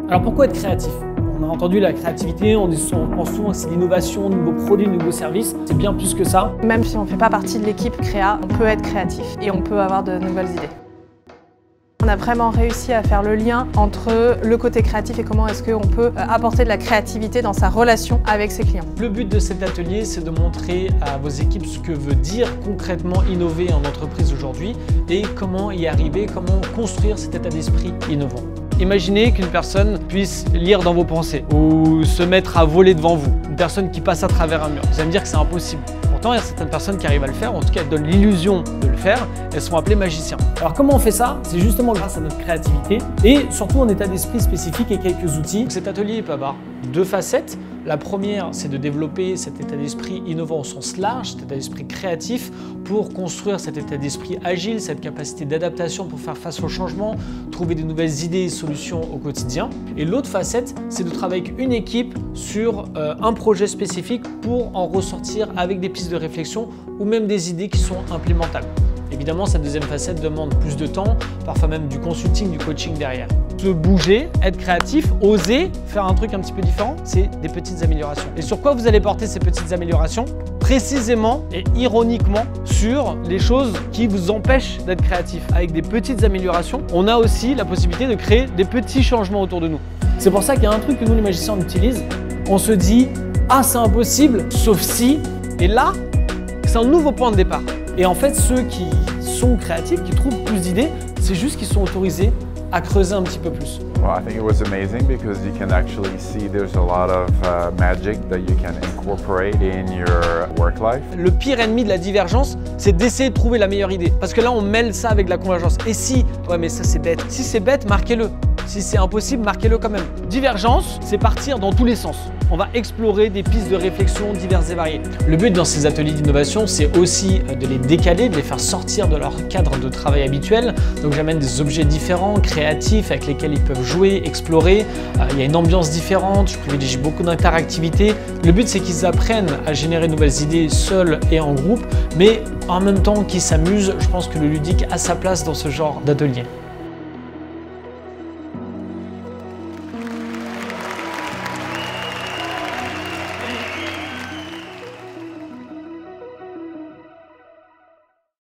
Alors pourquoi être créatif? On a entendu la créativité, on pense souvent que c'est l'innovation, de nouveaux produits, de nouveaux services. C'est bien plus que ça. Même si on ne fait pas partie de l'équipe créa, on peut être créatif et on peut avoir de nouvelles idées. On a vraiment réussi à faire le lien entre le côté créatif et comment est-ce qu'on peut apporter de la créativité dans sa relation avec ses clients. Le but de cet atelier, c'est de montrer à vos équipes ce que veut dire concrètement innover en entreprise aujourd'hui et comment y arriver, comment construire cet état d'esprit innovant. Imaginez qu'une personne puisse lire dans vos pensées ou se mettre à voler devant vous, une personne qui passe à travers un mur. Vous allez me dire que c'est impossible. Pourtant, il y a certaines personnes qui arrivent à le faire, en tout cas elles donnent l'illusion de le faire, elles sont appelées magiciens. Alors comment on fait ça? C'est justement grâce à notre créativité et surtout un état d'esprit spécifique et quelques outils. Cet atelier peut avoir deux facettes. La première, c'est de développer cet état d'esprit innovant au sens large, cet état d'esprit créatif pour construire cet état d'esprit agile, cette capacité d'adaptation pour faire face au changement, trouver de nouvelles idées et solutions au quotidien. Et l'autre facette, c'est de travailler avec une équipe sur un projet spécifique pour en ressortir avec des pistes de réflexion ou même des idées qui sont implémentables. Évidemment, cette deuxième facette demande plus de temps, parfois même du consulting, du coaching derrière. Se bouger, être créatif, oser faire un truc un petit peu différent, c'est des petites améliorations. Et sur quoi vous allez porter ces petites améliorations? Précisément et ironiquement sur les choses qui vous empêchent d'être créatif. Avec des petites améliorations, on a aussi la possibilité de créer des petits changements autour de nous. C'est pour ça qu'il y a un truc que nous les magiciens on utilise. On se dit « Ah, c'est impossible, sauf si… » Et là, c'est un nouveau point de départ. Et en fait, ceux qui sont créatifs, qui trouvent plus d'idées, c'est juste qu'ils sont autorisés à creuser un petit peu plus. Well, I think it was amazing because you can actually see there's a lot of magic that you can incorporate in your work life. Le pire ennemi de la divergence, c'est d'essayer de trouver la meilleure idée. Parce que là, on mêle ça avec la convergence. Et si, ouais mais ça c'est bête. Si c'est bête, marquez-le. Si c'est impossible, marquez-le quand même. Divergence, c'est partir dans tous les sens. On va explorer des pistes de réflexion diverses et variées. Le but dans ces ateliers d'innovation, c'est aussi de les décaler, de les faire sortir de leur cadre de travail habituel. Donc j'amène des objets différents, créatifs, avec lesquels ils peuvent jouer, explorer. Il y a une ambiance différente, je privilégie beaucoup d'interactivité. Le but, c'est qu'ils apprennent à générer de nouvelles idées seuls et en groupe, mais en même temps qu'ils s'amusent. Je pense que le ludique a sa place dans ce genre d'atelier.